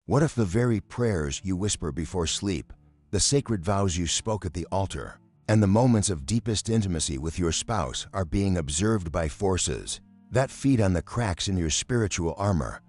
What if the very prayers you whisper before sleep, the sacred vows you spoke at the altar, and the moments of deepest intimacy with your spouse are being observed by forces that feed on the cracks in your spiritual armor?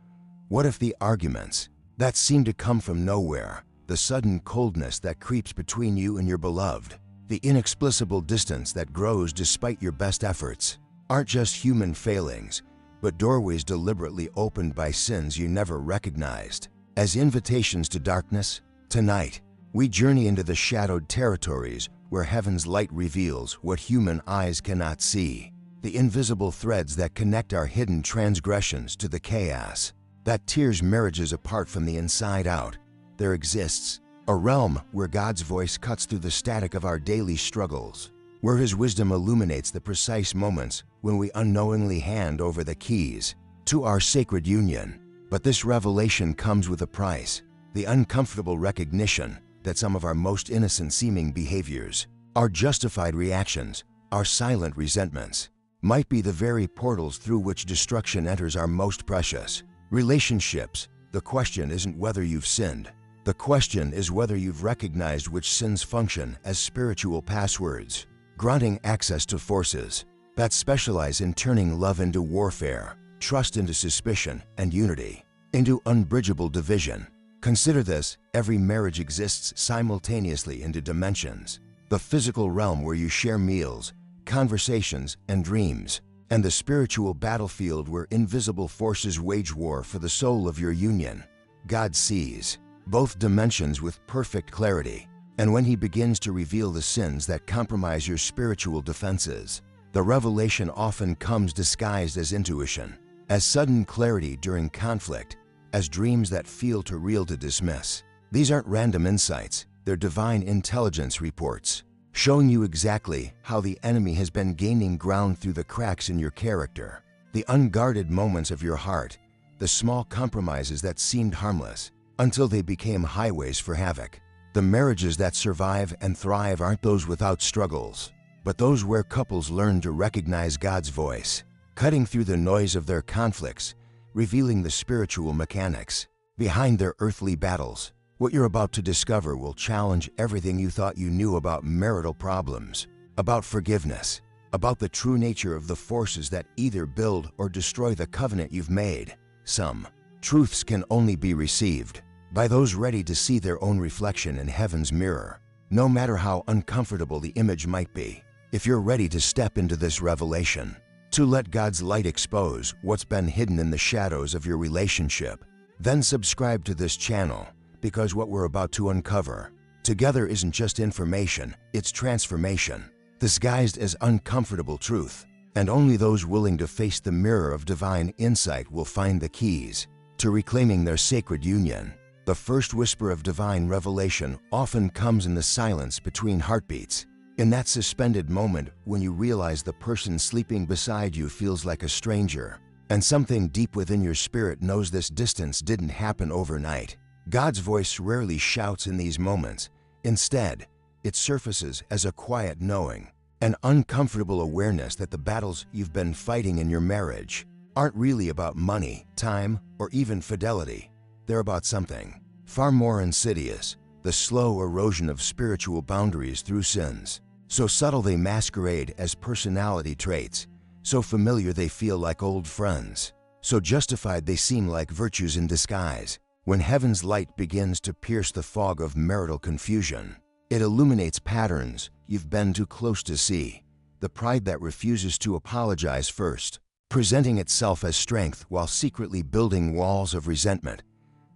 What if the arguments that seem to come from nowhere, the sudden coldness that creeps between you and your beloved, the inexplicable distance that grows despite your best efforts, aren't just human failings, but doorways deliberately opened by sins you never recognized as invitations to darkness? Tonight, we journey into the shadowed territories where heaven's light reveals what human eyes cannot see, the invisible threads that connect our hidden transgressions to the chaos that tears marriages apart from the inside out. There exists a realm where God's voice cuts through the static of our daily struggles, where His wisdom illuminates the precise moments when we unknowingly hand over the keys to our sacred union. But this revelation comes with a price: the uncomfortable recognition that some of our most innocent-seeming behaviors, our justified reactions, our silent resentments, might be the very portals through which destruction enters our most precious relationships. The question isn't whether you've sinned. The question is whether you've recognized which sins function as spiritual passwords, granting access to forces that specialize in turning love into warfare, trust into suspicion, and unity into unbridgeable division. Consider this: every marriage exists simultaneously into dimensions: the physical realm where you share meals, conversations, and dreams, and the spiritual battlefield where invisible forces wage war for the soul of your union. God sees both dimensions with perfect clarity, and when He begins to reveal the sins that compromise your spiritual defenses, the revelation often comes disguised as intuition, as sudden clarity during conflict, as dreams that feel too real to dismiss. These aren't random insights, they're divine intelligence reports, showing you exactly how the enemy has been gaining ground through the cracks in your character, the unguarded moments of your heart, the small compromises that seemed harmless until they became highways for havoc. The marriages that survive and thrive aren't those without struggles, but those where couples learn to recognize God's voice, cutting through the noise of their conflicts, revealing the spiritual mechanics behind their earthly battles. What you're about to discover will challenge everything you thought you knew about marital problems, about forgiveness, about the true nature of the forces that either build or destroy the covenant you've made. Some truths can only be received by those ready to see their own reflection in heaven's mirror, no matter how uncomfortable the image might be. If you're ready to step into this revelation, to let God's light expose what's been hidden in the shadows of your relationship, then subscribe to this channel, because what we're about to uncover together isn't just information, it's transformation, disguised as uncomfortable truth. And only those willing to face the mirror of divine insight will find the keys to reclaiming their sacred union. The first whisper of divine revelation often comes in the silence between heartbeats, in that suspended moment when you realize the person sleeping beside you feels like a stranger, and something deep within your spirit knows this distance didn't happen overnight. God's voice rarely shouts in these moments. Instead, it surfaces as a quiet knowing, an uncomfortable awareness that the battles you've been fighting in your marriage aren't really about money, time, or even fidelity. They're about something far more insidious: the slow erosion of spiritual boundaries through sins. So subtle they masquerade as personality traits, so familiar they feel like old friends, so justified they seem like virtues in disguise. When heaven's light begins to pierce the fog of marital confusion, it illuminates patterns you've been too close to see: the pride that refuses to apologize first, presenting itself as strength while secretly building walls of resentment;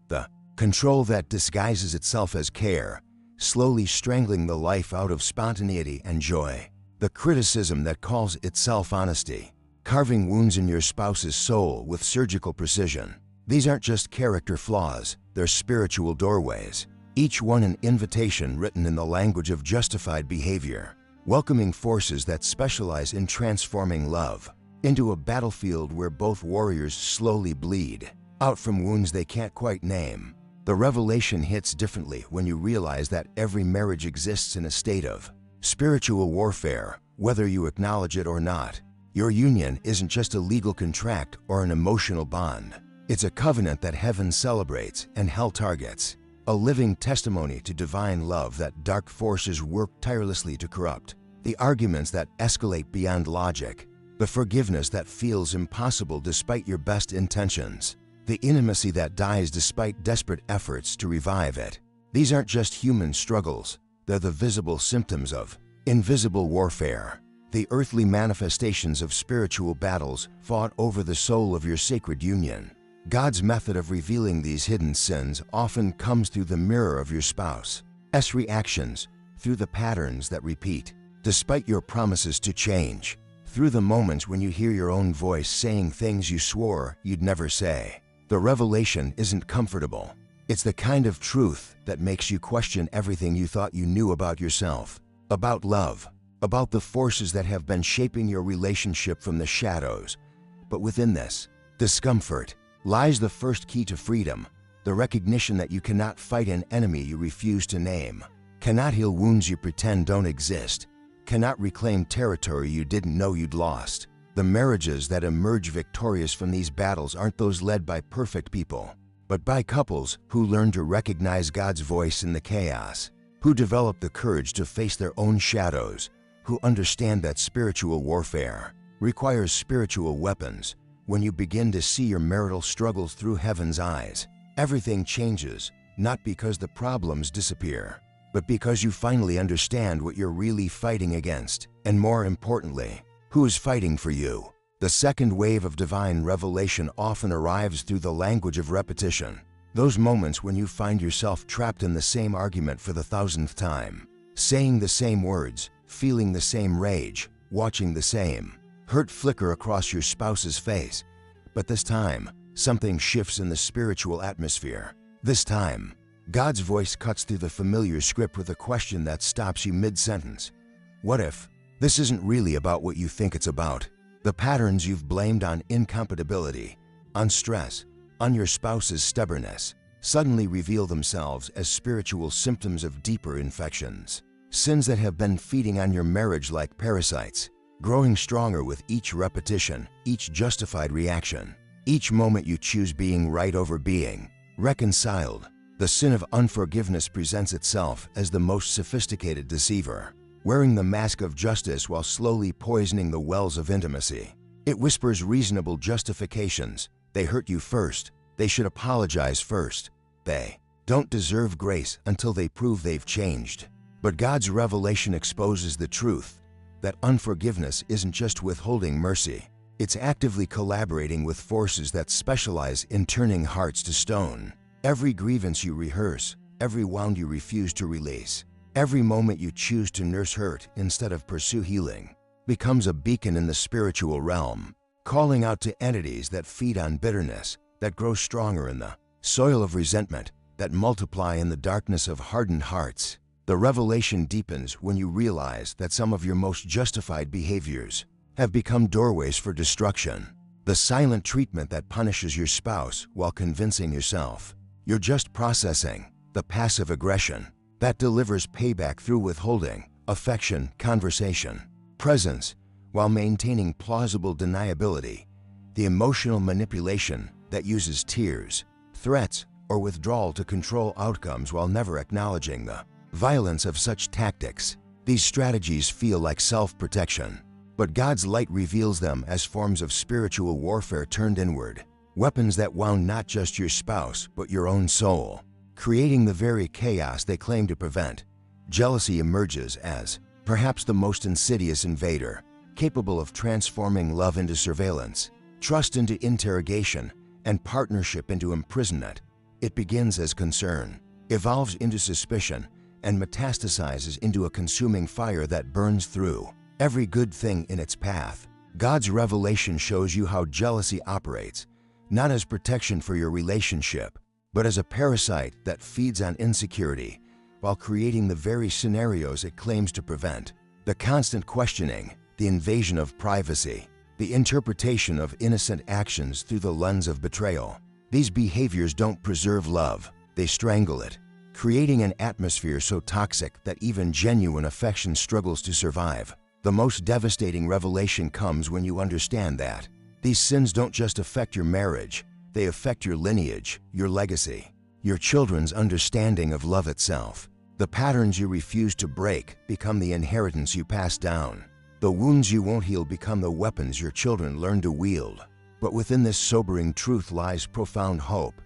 the control that disguises itself as care, slowly strangling the life out of spontaneity and joy; the criticism that calls itself honesty, carving wounds in your spouse's soul with surgical precision. These aren't just character flaws, they're spiritual doorways, each one an invitation written in the language of justified behavior, welcoming forces that specialize in transforming love into a battlefield where both warriors slowly bleed out from wounds they can't quite name. The revelation hits differently when you realize that every marriage exists in a state of spiritual warfare, whether you acknowledge it or not. Your union isn't just a legal contract or an emotional bond. It's a covenant that heaven celebrates and hell targets, a living testimony to divine love that dark forces work tirelessly to corrupt, the arguments that escalate beyond logic, the forgiveness that feels impossible despite your best intentions, the intimacy that dies despite desperate efforts to revive it. These aren't just human struggles, they're the visible symptoms of invisible warfare, the earthly manifestations of spiritual battles fought over the soul of your sacred union. God's method of revealing these hidden sins often comes through the mirror of your spouse's reactions, through the patterns that repeat, despite your promises to change, through the moments when you hear your own voice saying things you swore you'd never say. The revelation isn't comfortable. It's the kind of truth that makes you question everything you thought you knew about yourself, about love, about the forces that have been shaping your relationship from the shadows. But within this discomfort lies the first key to freedom, the recognition that you cannot fight an enemy you refuse to name, cannot heal wounds you pretend don't exist, cannot reclaim territory you didn't know you'd lost. The marriages that emerge victorious from these battles aren't those led by perfect people, but by couples who learn to recognize God's voice in the chaos, who develop the courage to face their own shadows, who understand that spiritual warfare requires spiritual weapons. When you begin to see your marital struggles through heaven's eyes, everything changes, not because the problems disappear, but because you finally understand what you're really fighting against, and more importantly, who is fighting for you. The second wave of divine revelation often arrives through the language of repetition. Those moments when you find yourself trapped in the same argument for the 1,000th time, saying the same words, feeling the same rage, watching the same hurt flicker across your spouse's face. But this time, something shifts in the spiritual atmosphere. This time, God's voice cuts through the familiar script with a question that stops you mid-sentence. What if this isn't really about what you think it's about? The patterns you've blamed on incompatibility, on stress, on your spouse's stubbornness, suddenly reveal themselves as spiritual symptoms of deeper infections. Sins that have been feeding on your marriage like parasites, growing stronger with each repetition, each justified reaction, each moment you choose being right over being reconciled. The sin of unforgiveness presents itself as the most sophisticated deceiver, wearing the mask of justice while slowly poisoning the wells of intimacy. It whispers reasonable justifications. They hurt you first. They should apologize first. They don't deserve grace until they prove they've changed. But God's revelation exposes the truth that unforgiveness isn't just withholding mercy. It's actively collaborating with forces that specialize in turning hearts to stone. Every grievance you rehearse, every wound you refuse to release, every moment you choose to nurse hurt instead of pursue healing, becomes a beacon in the spiritual realm, calling out to entities that feed on bitterness, that grow stronger in the soil of resentment, that multiply in the darkness of hardened hearts. The revelation deepens when you realize that some of your most justified behaviors have become doorways for destruction. The silent treatment that punishes your spouse while convincing yourself you're just processing, the passive aggression that delivers payback through withholding, affection, conversation, presence, while maintaining plausible deniability, the emotional manipulation that uses tears, threats, or withdrawal to control outcomes while never acknowledging the violence of such tactics. These strategies feel like self-protection, but God's light reveals them as forms of spiritual warfare turned inward, weapons that wound not just your spouse but your own soul, creating the very chaos they claim to prevent. Jealousy emerges as perhaps the most insidious invader, capable of transforming love into surveillance, trust into interrogation, and partnership into imprisonment. It begins as concern, evolves into suspicion, and metastasizes into a consuming fire that burns through every good thing in its path. God's revelation shows you how jealousy operates, not as protection for your relationship, but as a parasite that feeds on insecurity while creating the very scenarios it claims to prevent. The constant questioning, the invasion of privacy, the interpretation of innocent actions through the lens of betrayal. These behaviors don't preserve love, they strangle it, creating an atmosphere so toxic that even genuine affection struggles to survive. The most devastating revelation comes when you understand that these sins don't just affect your marriage, They affect your lineage, your legacy, your children's understanding of love itself. The patterns you refuse to break become the inheritance you pass down. The wounds you won't heal become the weapons your children learn to wield. But within this sobering truth lies profound hope,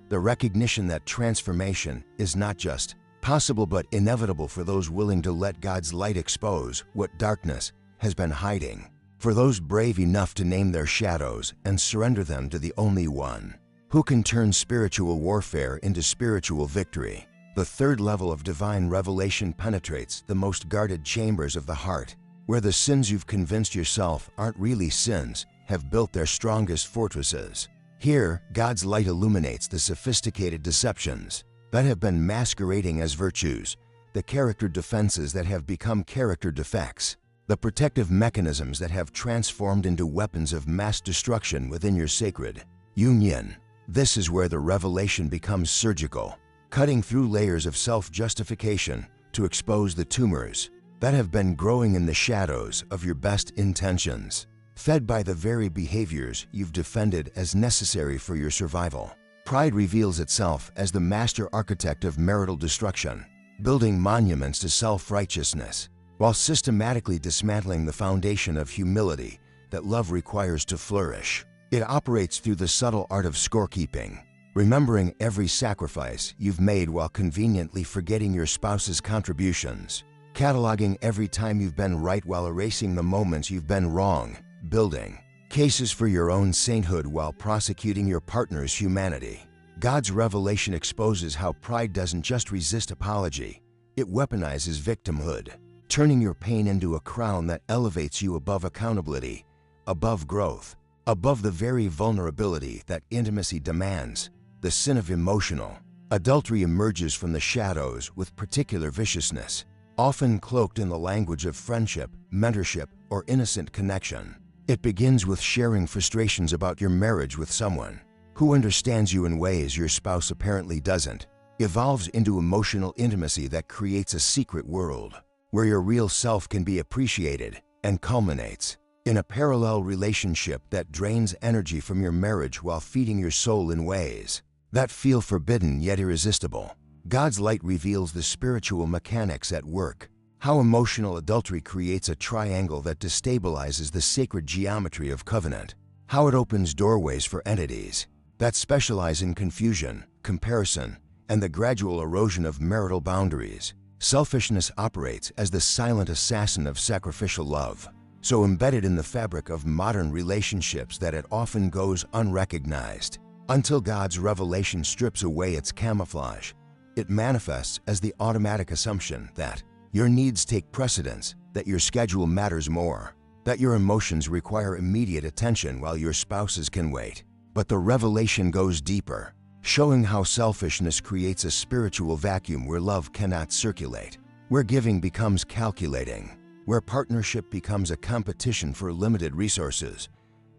the recognition that transformation is not just possible but inevitable for those willing to let God's light expose what darkness has been hiding. For those brave enough to name their shadows and surrender them to the only one who can turn spiritual warfare into spiritual victory. The third level of divine revelation penetrates the most guarded chambers of the heart, where the sins you've convinced yourself aren't really sins have built their strongest fortresses. Here, God's light illuminates the sophisticated deceptions that have been masquerading as virtues, the character defenses that have become character defects, the protective mechanisms that have transformed into weapons of mass destruction within your sacred union. This is where the revelation becomes surgical, cutting through layers of self-justification to expose the tumors that have been growing in the shadows of your best intentions, fed by the very behaviors you've defended as necessary for your survival. Pride reveals itself as the master architect of marital destruction, building monuments to self-righteousness, while systematically dismantling the foundation of humility that love requires to flourish. It operates through the subtle art of scorekeeping, remembering every sacrifice you've made while conveniently forgetting your spouse's contributions, cataloging every time you've been right while erasing the moments you've been wrong, building cases for your own sainthood while prosecuting your partner's humanity. God's revelation exposes how pride doesn't just resist apology, it weaponizes victimhood, turning your pain into a crown that elevates you above accountability, above growth, above the very vulnerability that intimacy demands. The sin of emotional adultery emerges from the shadows with particular viciousness, often cloaked in the language of friendship, mentorship, or innocent connection. It begins with sharing frustrations about your marriage with someone who understands you in ways your spouse apparently doesn't, evolves into emotional intimacy that creates a secret world where your real self can be appreciated, and culminates in a parallel relationship that drains energy from your marriage while feeding your soul in ways that feel forbidden yet irresistible. God's light reveals the spiritual mechanics at work, how emotional adultery creates a triangle that destabilizes the sacred geometry of covenant, how it opens doorways for entities that specialize in confusion, comparison, and the gradual erosion of marital boundaries. Selfishness operates as the silent assassin of sacrificial love, so embedded in the fabric of modern relationships that it often goes unrecognized. Until God's revelation strips away its camouflage, it manifests as the automatic assumption that your needs take precedence, that your schedule matters more, that your emotions require immediate attention while your spouse's can wait. But the revelation goes deeper, showing how selfishness creates a spiritual vacuum where love cannot circulate, where giving becomes calculating, where partnership becomes a competition for limited resources.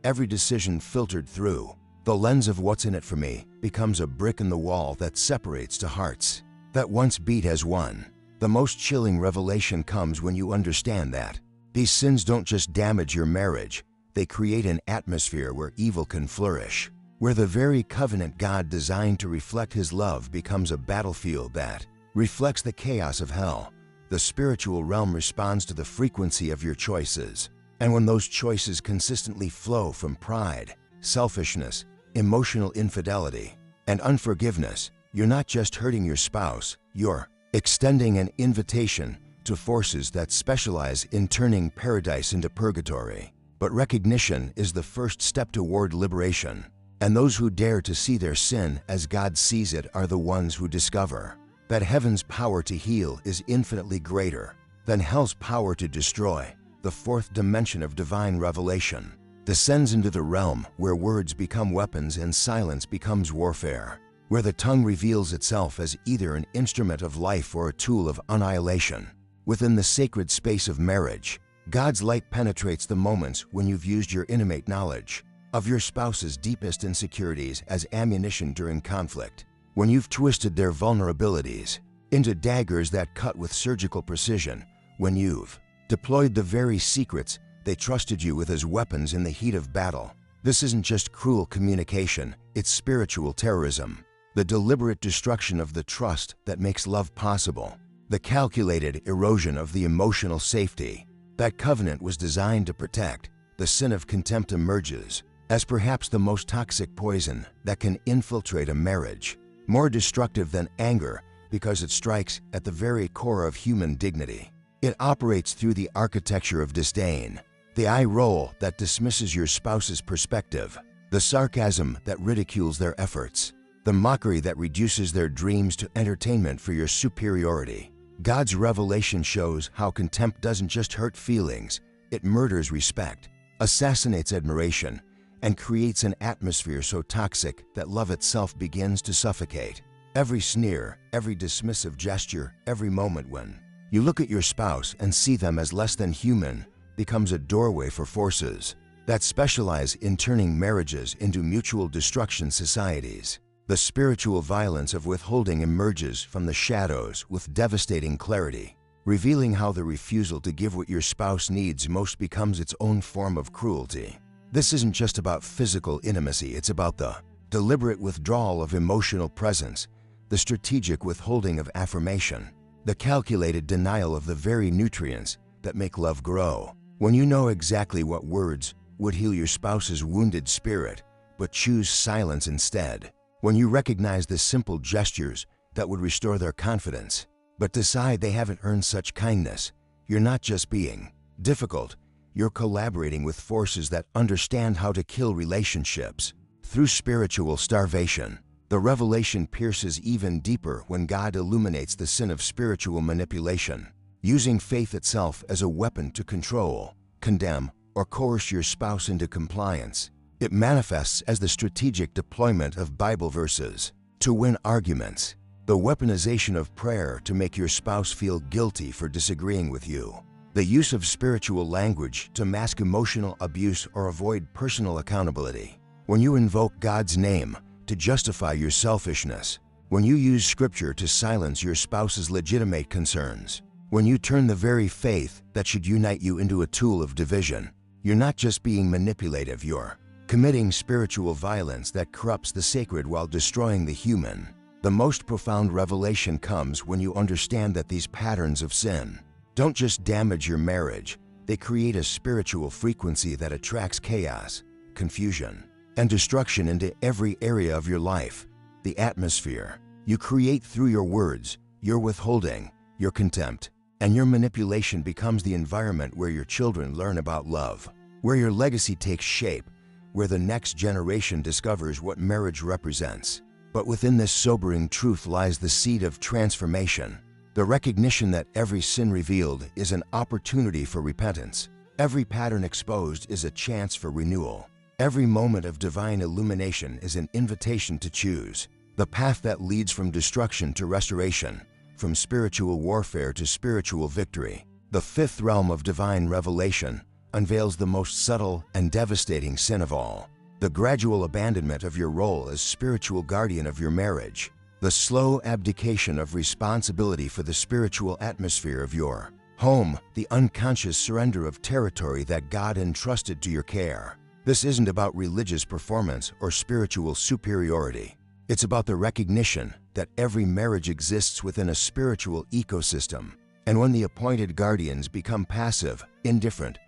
Every decision filtered through the lens of what's in it for me becomes a brick in the wall that separates two hearts that once beat as one. The most chilling revelation comes when you understand that these sins don't just damage your marriage, they create an atmosphere where evil can flourish, where the very covenant God designed to reflect His love becomes a battlefield that reflects the chaos of hell. The spiritual realm responds to the frequency of your choices, and when those choices consistently flow from pride, selfishness, emotional infidelity, and unforgiveness, you're not just hurting your spouse, you're extending an invitation to forces that specialize in turning paradise into purgatory. But recognition is the first step toward liberation, and those who dare to see their sin as God sees it are the ones who discover that heaven's power to heal is infinitely greater than hell's power to destroy. The fourth dimension of divine revelation descends into the realm where words become weapons and silence becomes warfare, where the tongue reveals itself as either an instrument of life or a tool of annihilation. Within the sacred space of marriage, God's light penetrates the moments when you've used your intimate knowledge of your spouse's deepest insecurities as ammunition during conflict, when you've twisted their vulnerabilities into daggers that cut with surgical precision, when you've deployed the very secrets they trusted you with as weapons in the heat of battle. This isn't just cruel communication, it's spiritual terrorism. The deliberate destruction of the trust that makes love possible. The calculated erosion of the emotional safety that covenant was designed to protect. The sin of contempt emerges as perhaps the most toxic poison that can infiltrate a marriage, more destructive than anger because it strikes at the very core of human dignity. It operates through the architecture of disdain, the eye roll that dismisses your spouse's perspective, the sarcasm that ridicules their efforts, the mockery that reduces their dreams to entertainment for your superiority. God's revelation shows how contempt doesn't just hurt feelings, it murders respect, assassinates admiration, and creates an atmosphere so toxic that love itself begins to suffocate. Every sneer, every dismissive gesture, every moment when you look at your spouse and see them as less than human becomes a doorway for forces that specialize in turning marriages into mutual destruction societies. The spiritual violence of withholding emerges from the shadows with devastating clarity, revealing how the refusal to give what your spouse needs most becomes its own form of cruelty. This isn't just about physical intimacy, it's about the deliberate withdrawal of emotional presence, the strategic withholding of affirmation, the calculated denial of the very nutrients that make love grow. When you know exactly what words would heal your spouse's wounded spirit, but choose silence instead. When you recognize the simple gestures that would restore their confidence, but decide they haven't earned such kindness, you're not just being difficult, you're collaborating with forces that understand how to kill relationships. Through spiritual starvation, the revelation pierces even deeper when God illuminates the sin of spiritual manipulation, using faith itself as a weapon to control, condemn, or coerce your spouse into compliance. It manifests as the strategic deployment of Bible verses to win arguments, the weaponization of prayer to make your spouse feel guilty for disagreeing with you, the use of spiritual language to mask emotional abuse or avoid personal accountability. When you invoke God's name to justify your selfishness, when you use Scripture to silence your spouse's legitimate concerns, when you turn the very faith that should unite you into a tool of division, you're not just being manipulative, you're committing spiritual violence that corrupts the sacred while destroying the human. The most profound revelation comes when you understand that these patterns of sin don't just damage your marriage, they create a spiritual frequency that attracts chaos, confusion, and destruction into every area of your life. The atmosphere you create through your words, your withholding, your contempt, and your manipulation becomes the environment where your children learn about love, where your legacy takes shape, where the next generation discovers what marriage represents. But within this sobering truth lies the seed of transformation, the recognition that every sin revealed is an opportunity for repentance. Every pattern exposed is a chance for renewal. Every moment of divine illumination is an invitation to choose the path that leads from destruction to restoration, from spiritual warfare to spiritual victory. The fifth realm of divine revelation unveils the most subtle and devastating sin of all, the gradual abandonment of your role as spiritual guardian of your marriage, the slow abdication of responsibility for the spiritual atmosphere of your home, the unconscious surrender of territory that God entrusted to your care. This isn't about religious performance or spiritual superiority. It's about the recognition that every marriage exists within a spiritual ecosystem, and when the appointed guardians become passive, indifferent,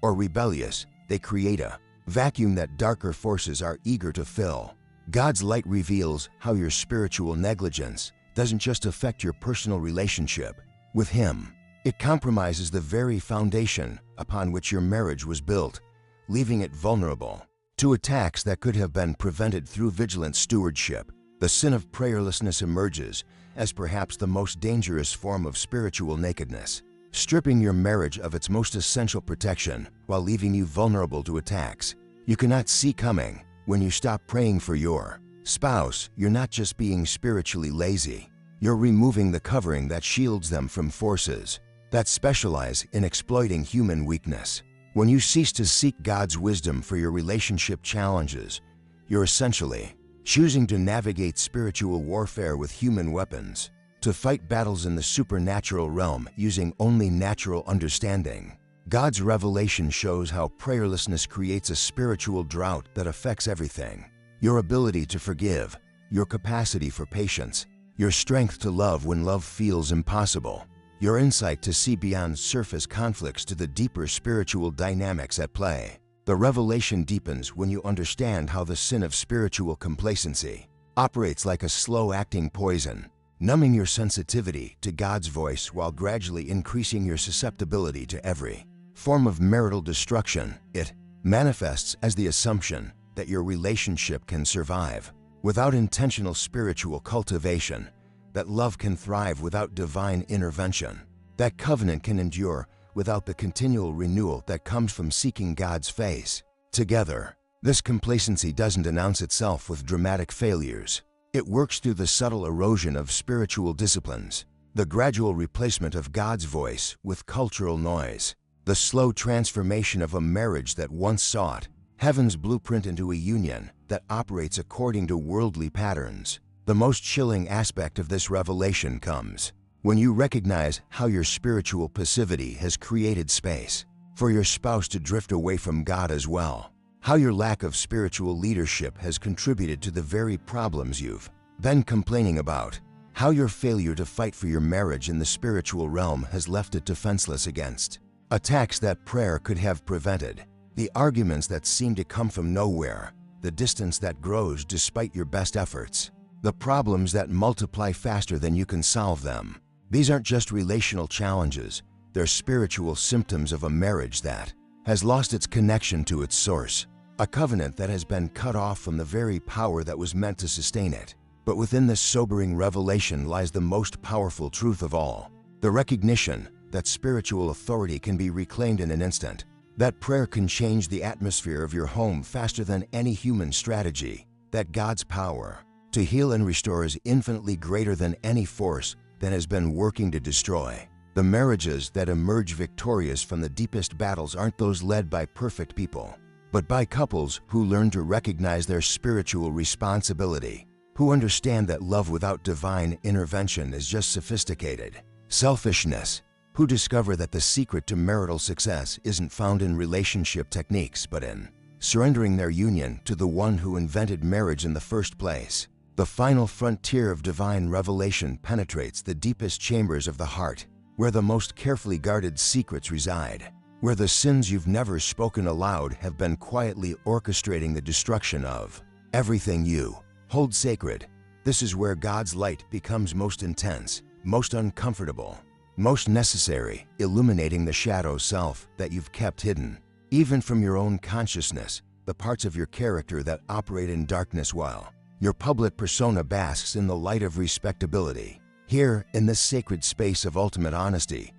or rebellious, they create a vacuum that darker forces are eager to fill. God's light reveals how your spiritual negligence doesn't just affect your personal relationship with Him. It compromises the very foundation upon which your marriage was built, leaving it vulnerable to attacks that could have been prevented through vigilant stewardship. The sin of prayerlessness emerges as perhaps the most dangerous form of spiritual nakedness, stripping your marriage of its most essential protection while leaving you vulnerable to attacks you cannot see coming. When you stop praying for your spouse, you're not just being spiritually lazy, you're removing the covering that shields them from forces that specialize in exploiting human weakness. When you cease to seek God's wisdom for your relationship challenges, you're essentially choosing to navigate spiritual warfare with human weapons, to fight battles in the supernatural realm using only natural understanding. God's revelation shows how prayerlessness creates a spiritual drought that affects everything: your ability to forgive, your capacity for patience, your strength to love when love feels impossible, your insight to see beyond surface conflicts to the deeper spiritual dynamics at play. The revelation deepens when you understand how the sin of spiritual complacency operates like a slow-acting poison, numbing your sensitivity to God's voice while gradually increasing your susceptibility to every form of marital destruction. It manifests as the assumption that your relationship can survive without intentional spiritual cultivation, that love can thrive without divine intervention, that covenant can endure without the continual renewal that comes from seeking God's face. Together, this complacency doesn't announce itself with dramatic failures. It works through the subtle erosion of spiritual disciplines, the gradual replacement of God's voice with cultural noise, the slow transformation of a marriage that once sought heaven's blueprint into a union that operates according to worldly patterns. The most chilling aspect of this revelation comes when you recognize how your spiritual passivity has created space for your spouse to drift away from God as well, how your lack of spiritual leadership has contributed to the very problems you've been complaining about, how your failure to fight for your marriage in the spiritual realm has left it defenseless against attacks that prayer could have prevented, the arguments that seem to come from nowhere, the distance that grows despite your best efforts, the problems that multiply faster than you can solve them. These aren't just relational challenges, they're spiritual symptoms of a marriage that has lost its connection to its source, a covenant that has been cut off from the very power that was meant to sustain it. But within this sobering revelation lies the most powerful truth of all, the recognition that spiritual authority can be reclaimed in an instant, that prayer can change the atmosphere of your home faster than any human strategy, that God's power to heal and restore is infinitely greater than any force that has been working to destroy. The marriages that emerge victorious from the deepest battles aren't those led by perfect people, but by couples who learn to recognize their spiritual responsibility, who understand that love without divine intervention is just sophisticated selfishness, who discover that the secret to marital success isn't found in relationship techniques but in surrendering their union to the one who invented marriage in the first place. The final frontier of divine revelation penetrates the deepest chambers of the heart, where the most carefully guarded secrets reside, where the sins you've never spoken aloud have been quietly orchestrating the destruction of everything you hold sacred. This is where God's light becomes most intense, most uncomfortable, most necessary, illuminating the shadow self that you've kept hidden, even from your own consciousness, the parts of your character that operate in darkness while your public persona basks in the light of respectability. Here, in this sacred space of ultimate honesty,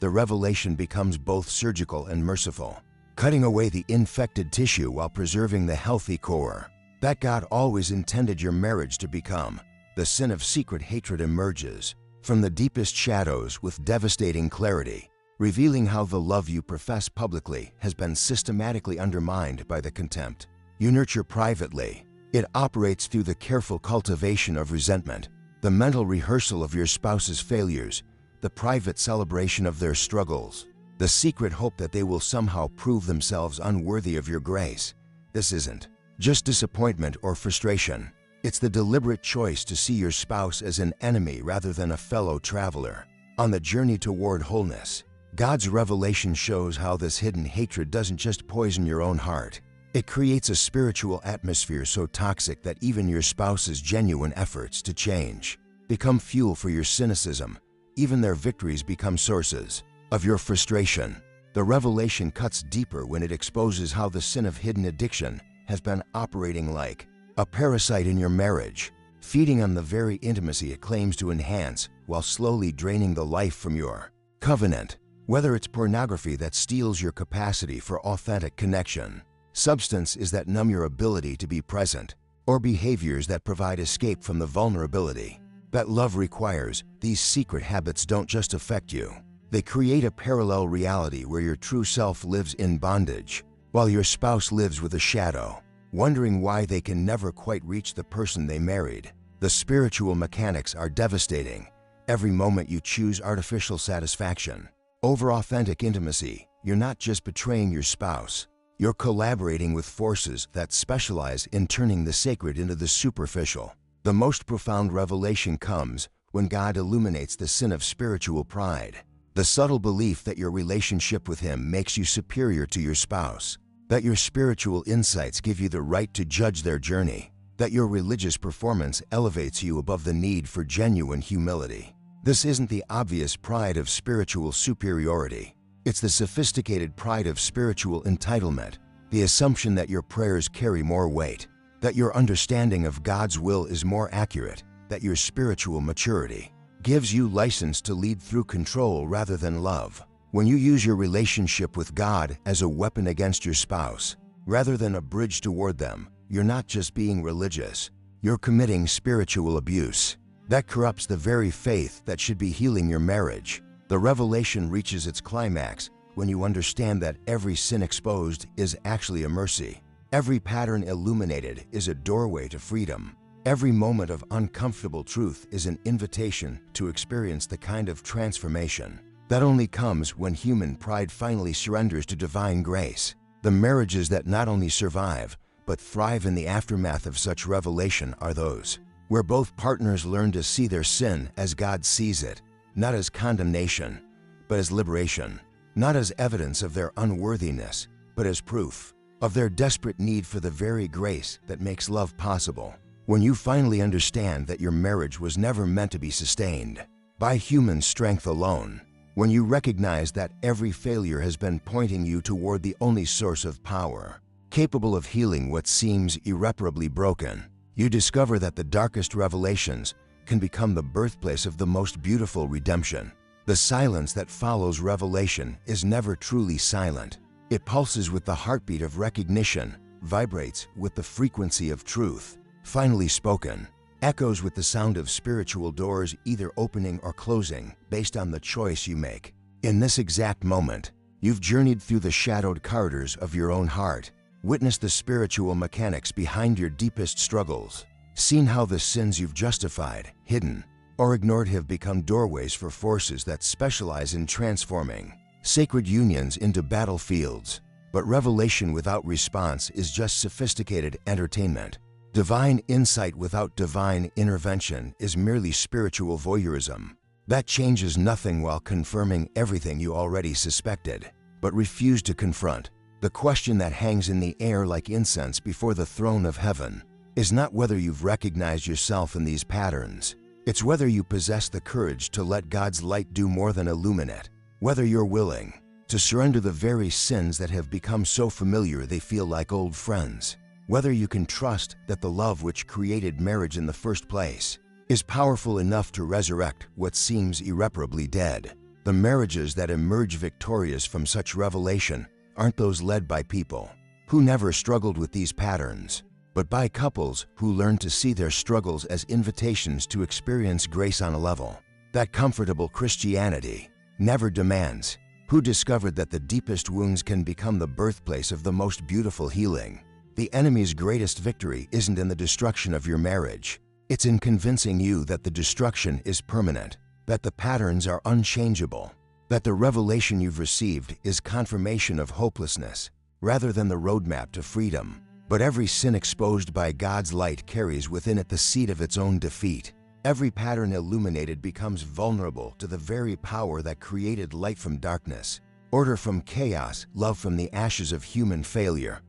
the revelation becomes both surgical and merciful, cutting away the infected tissue while preserving the healthy core that God always intended your marriage to become. The sin of secret hatred emerges from the deepest shadows with devastating clarity, revealing how the love you profess publicly has been systematically undermined by the contempt you nurture privately. It operates through the careful cultivation of resentment, the mental rehearsal of your spouse's failures, the private celebration of their struggles, the secret hope that they will somehow prove themselves unworthy of your grace. This isn't just disappointment or frustration. It's the deliberate choice to see your spouse as an enemy rather than a fellow traveler on the journey toward wholeness. God's revelation shows how this hidden hatred doesn't just poison your own heart. It creates a spiritual atmosphere so toxic that even your spouse's genuine efforts to change become fuel for your cynicism. Even their victories become sources of your frustration. The revelation cuts deeper when it exposes how the sin of hidden addiction has been operating like a parasite in your marriage, feeding on the very intimacy it claims to enhance while slowly draining the life from your covenant. Whether it's pornography that steals your capacity for authentic connection, substances that numb your ability to be present, or behaviors that provide escape from the vulnerability that love requires, these secret habits don't just affect you. They create a parallel reality where your true self lives in bondage, while your spouse lives with a shadow, wondering why they can never quite reach the person they married. The spiritual mechanics are devastating. Every moment you choose artificial satisfaction over authentic intimacy, you're not just betraying your spouse, you're collaborating with forces that specialize in turning the sacred into the superficial. The most profound revelation comes when God illuminates the sin of spiritual pride, the subtle belief that your relationship with Him makes you superior to your spouse, that your spiritual insights give you the right to judge their journey, that your religious performance elevates you above the need for genuine humility. This isn't the obvious pride of spiritual superiority. It's the sophisticated pride of spiritual entitlement, the assumption that your prayers carry more weight, that your understanding of God's will is more accurate, that your spiritual maturity gives you license to lead through control rather than love. When you use your relationship with God as a weapon against your spouse, rather than a bridge toward them, you're not just being religious, you're committing spiritual abuse. That corrupts the very faith that should be healing your marriage. The revelation reaches its climax when you understand that every sin exposed is actually a mercy. Every pattern illuminated is a doorway to freedom. Every moment of uncomfortable truth is an invitation to experience the kind of transformation that only comes when human pride finally surrenders to divine grace. The marriages that not only survive, but thrive in the aftermath of such revelation are those where both partners learn to see their sin as God sees it, not as condemnation, but as liberation, not as evidence of their unworthiness, but as proof of their desperate need for the very grace that makes love possible. When you finally understand that your marriage was never meant to be sustained by human strength alone, when you recognize that every failure has been pointing you toward the only source of power, capable of healing what seems irreparably broken, you discover that the darkest revelations can become the birthplace of the most beautiful redemption. The silence that follows revelation is never truly silent. It pulses with the heartbeat of recognition, vibrates with the frequency of truth, finally spoken, echoes with the sound of spiritual doors either opening or closing based on the choice you make. In this exact moment, you've journeyed through the shadowed corridors of your own heart, witnessed the spiritual mechanics behind your deepest struggles, seen how the sins you've justified, hidden, or ignored have become doorways for forces that specialize in transforming sacred unions into battlefields. But revelation without response is just sophisticated entertainment. Divine insight without divine intervention is merely spiritual voyeurism. That changes nothing while confirming everything you already suspected, but refuse to confront. The question that hangs in the air like incense before the throne of heaven is not whether you've recognized yourself in these patterns. It's whether you possess the courage to let God's light do more than illuminate, whether you're willing to surrender the very sins that have become so familiar they feel like old friends, whether you can trust that the love which created marriage in the first place is powerful enough to resurrect what seems irreparably dead. The marriages that emerge victorious from such revelation aren't those led by people who never struggled with these patterns, but by couples who learn to see their struggles as invitations to experience grace on a level that comfortable Christianity never demands, who discovered that the deepest wounds can become the birthplace of the most beautiful healing. The enemy's greatest victory isn't in the destruction of your marriage. It's in convincing you that the destruction is permanent, that the patterns are unchangeable, that the revelation you've received is confirmation of hopelessness rather than the roadmap to freedom. But every sin exposed by God's light carries within it the seed of its own defeat. Every pattern illuminated becomes vulnerable to the very power that created light from darkness, order from chaos, love from the ashes of human failure.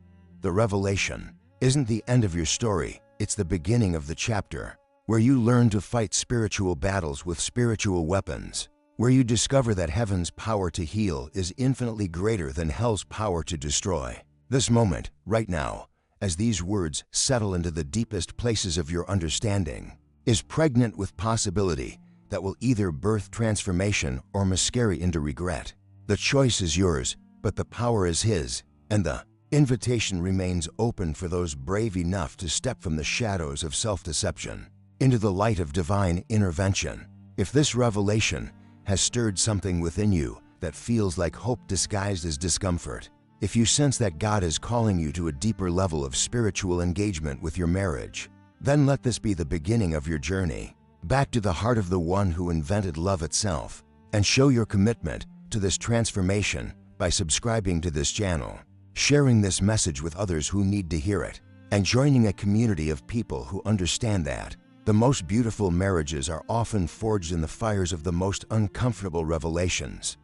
The revelation isn't the end of your story, it's the beginning of the chapter, where you learn to fight spiritual battles with spiritual weapons, where you discover that heaven's power to heal is infinitely greater than hell's power to destroy. This moment, right now, as these words settle into the deepest places of your understanding, is pregnant with possibility that will either birth transformation or miscarry into regret. The choice is yours, but the power is His, and the invitation remains open for those brave enough to step from the shadows of self-deception into the light of divine intervention. If this revelation has stirred something within you that feels like hope disguised as discomfort, if you sense that God is calling you to a deeper level of spiritual engagement with your marriage, then let this be the beginning of your journey back to the heart of the one who invented love itself, and show your commitment to this transformation by subscribing to this channel, sharing this message with others who need to hear it, and joining a community of people who understand that the most beautiful marriages are often forged in the fires of the most uncomfortable revelations.